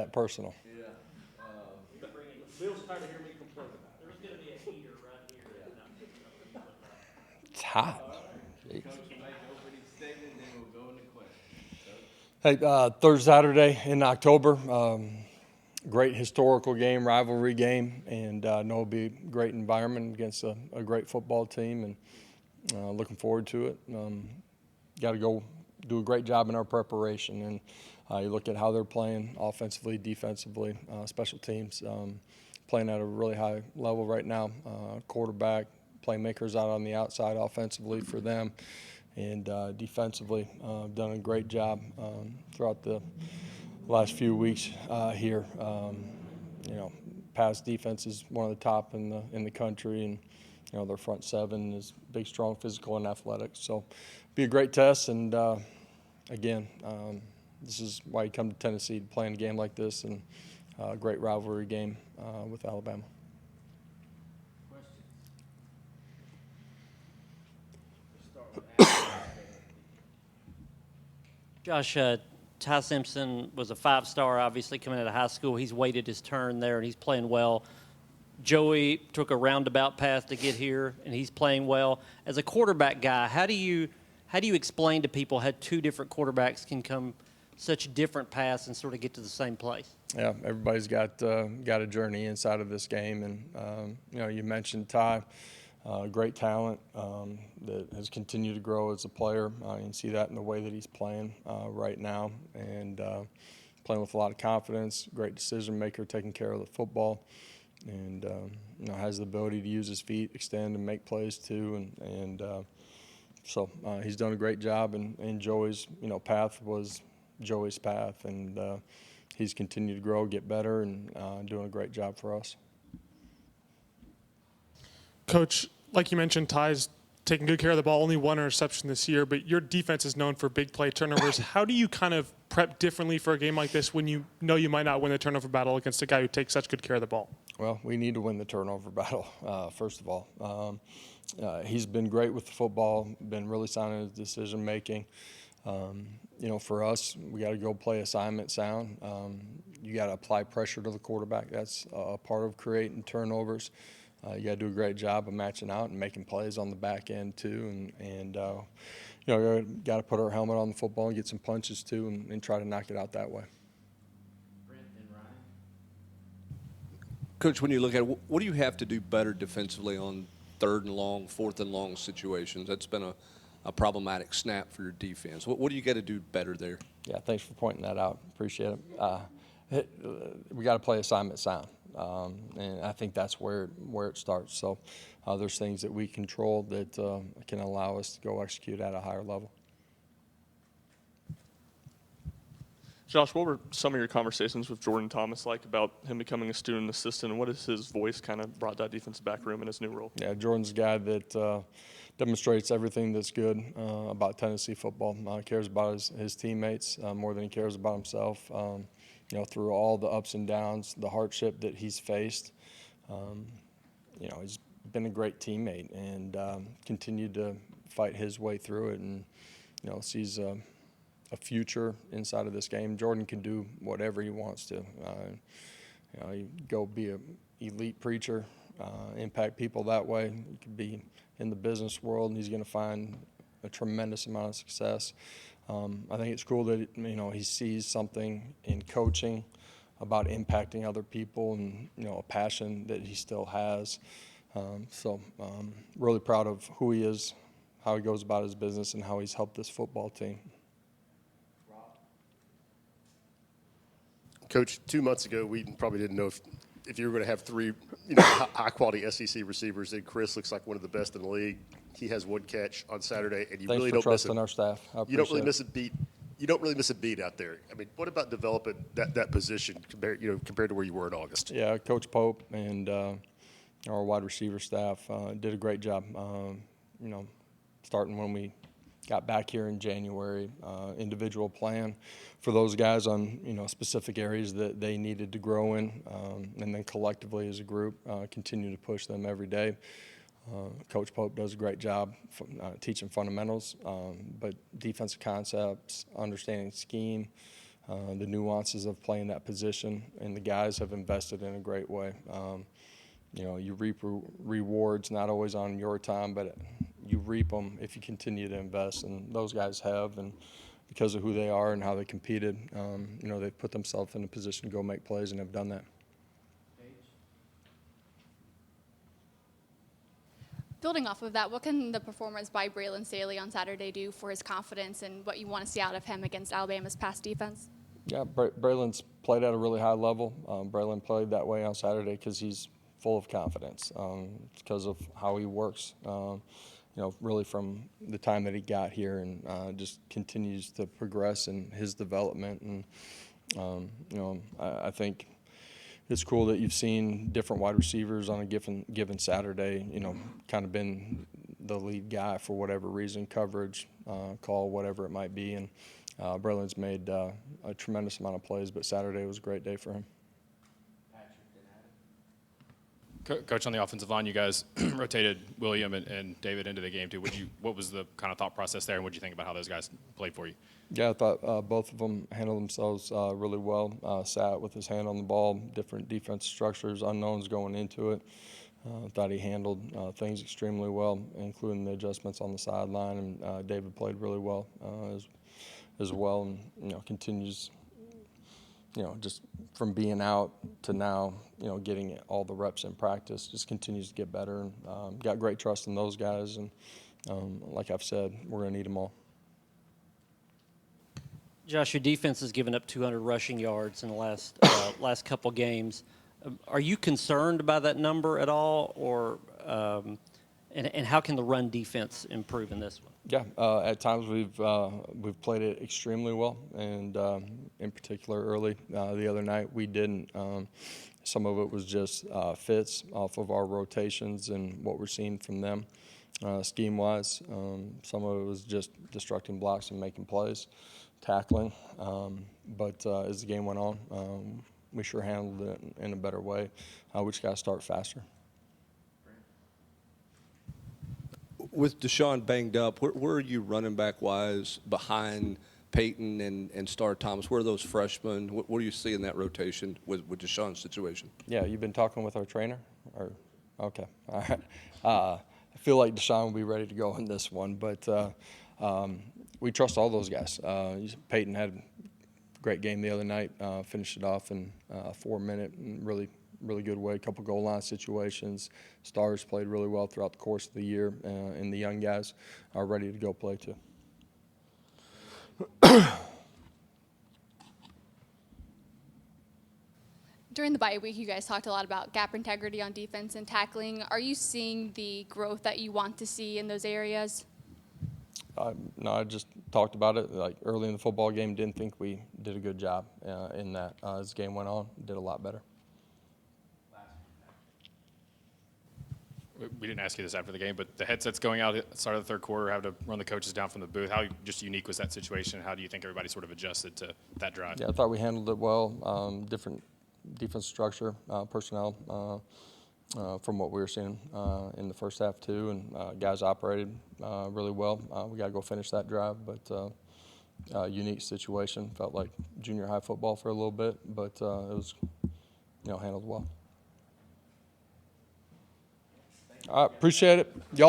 that personal. Yeah. Bill's tired of hearing me complain about it. There's going to be a heater right here. It's hot. Coach will make opening statement, then we'll go into questions. Hey, Thursday, Saturday in October, great historical game, rivalry game, and I know it'll be a great environment against a great football team, and looking forward to it. Got to go do a great job in our preparation, and you look at how they're playing offensively, defensively, special teams, playing at a really high level right now. Quarterback, playmakers out on the outside offensively for them, and defensively done a great job throughout the last few weeks here. Pass defense is one of the top in the country, and their front seven is big, strong, physical, and athletic. So, be a great test, and again, this is why you come to Tennessee to play in a game like this, and a great rivalry game with Alabama. Josh, Ty Simpson was a five-star, obviously, coming out of high school. He's waited his turn there, and he's playing well. Joey took a roundabout path to get here, and he's playing well. As a quarterback guy, how do you explain to people how two different quarterbacks can come such different paths and sort of get to the same place? Yeah, everybody's got a journey inside of this game, and you mentioned Ty. Great talent that has continued to grow as a player. You can see that in the way that he's playing right now, and playing with a lot of confidence. Great decision maker, taking care of the football, and has the ability to use his feet, extend, and make plays too. So he's done a great job. And Joey's path was Joey's path, and he's continued to grow, get better, and doing a great job for us. Coach, like you mentioned, Ty's taking good care of the ball, only one interception this year, but your defense is known for big play turnovers. How do you kind of prep differently for a game like this when you know you might not win the turnover battle against a guy who takes such good care of the ball? Well, we need to win the turnover battle, first of all. He's been great with the football, been really sound in his decision-making. For us, we got to go play assignment sound. You got to apply pressure to the quarterback. That's a part of creating turnovers. You got to do a great job of matching out and making plays on the back end too, and got to put our helmet on the football and get some punches too, and try to knock it out that way. Brent and Ryan. Coach, when you look at it, what do you have to do better defensively on 3rd and long, 4th and long situations? That's been a problematic snap for your defense. What do you got to do better there? Yeah, thanks for pointing that out. Appreciate it. We got to play assignment sound. And I think that's where it starts. So there's things that we control that can allow us to go execute at a higher level. Josh, what were some of your conversations with Jordan Thomas like about him becoming a student assistant, and what has his voice kind of brought that defensive back room in his new role? Yeah, Jordan's a guy that demonstrates everything that's good about Tennessee football. Cares about his teammates more than he cares about himself. Through all the ups and downs, the hardship that he's faced, he's been a great teammate and continued to fight his way through it, and sees a future inside of this game. Jordan can do whatever he wants to. He go be an elite preacher, impact people that way. He could be in the business world, and he's going to find a tremendous amount of success. I think it's cool that he sees something in coaching about impacting other people, and a passion that he still has. So really proud of who he is, how he goes about his business, and how he's helped this football team. Coach, 2 months ago, we probably didn't know if you were going to have 3 high-quality SEC receivers. And Chris looks like one of the best in the league. He has 1 catch on Saturday, and you Thanks really for don't miss trusting it. our staff. You don't really miss a beat. You don't really miss a beat out there. I mean, what about developing that position compared to where you were in August? Yeah, Coach Pope and our wide receiver staff did a great job. Starting when we got back here in January, individual plan for those guys on specific areas that they needed to grow in, and then collectively as a group continue to push them every day. Coach Pope does a great job teaching fundamentals, but defensive concepts, understanding scheme, the nuances of playing that position, and the guys have invested in a great way. You reap rewards not always on your time, but you reap them if you continue to invest, and those guys have, and because of who they are and how they competed, they've put themselves in a position to go make plays and have done that. Building off of that, what can the performance by Braylon Staley on Saturday do for his confidence and what you want to see out of him against Alabama's pass defense? Yeah, Braylon's played at a really high level. Braylon played that way on Saturday because he's full of confidence. It's because of how he works, really from the time that he got here, and just continues to progress in his development. And, I think it's cool that you've seen different wide receivers on a given Saturday, kind of been the lead guy for whatever reason, coverage, call, whatever it might be. And Braylon's made a tremendous amount of plays, but Saturday was a great day for him. Coach, on the offensive line, you guys rotated William and David into the game too. What was the kind of thought process there, and what did you think about how those guys played for you? Yeah, I thought both of them handled themselves really well. Sat with his hand on the ball, different defense structures, unknowns going into it. Thought he handled things extremely well, including the adjustments on the sideline. And David played really well as well, and continues. Just from being out to now, getting all the reps in practice, just continues to get better. And got great trust in those guys. And like I've said, we're going to need them all. Josh, your defense has given up 200 rushing yards in the last couple games. Are you concerned by that number at all, or and how can the run defense improve in this one? Yeah, at times we've played it extremely well, and in particular early the other night we didn't. Some of it was just fits off of our rotations and what we're seeing from them scheme-wise. Some of it was just destructing blocks and making plays, tackling. But as the game went on, we sure handled it in a better way. We just got to start faster. With Deshaun banged up, where are you running back wise behind Peyton and Star Thomas? Where are those freshmen? What do you see in that rotation with Deshaun's situation? Yeah, you've been talking with our trainer? Okay, all right. I feel like Deshaun will be ready to go in this one, but we trust all those guys. Peyton had a great game the other night, finished it off in a 4-minute, really good way, a couple goal line situations. Stars played really well throughout the course of the year, and the young guys are ready to go play too. During the bye week, you guys talked a lot about gap integrity on defense and tackling. Are you seeing the growth that you want to see in those areas? No, I just talked about it. Like early in the football game, didn't think we did a good job in that. As the game went on, did a lot better. We didn't ask you this after the game, but the headsets going out at the start of the third quarter, having to run the coaches down from the booth. How just unique was that situation? How do you think everybody sort of adjusted to that drive? Yeah, I thought we handled it well. Different defense structure, personnel from what we were seeing in the first half too, and guys operated really well. We got to go finish that drive, but unique situation. Felt like junior high football for a little bit, but it was handled well. All right, appreciate it. Y'all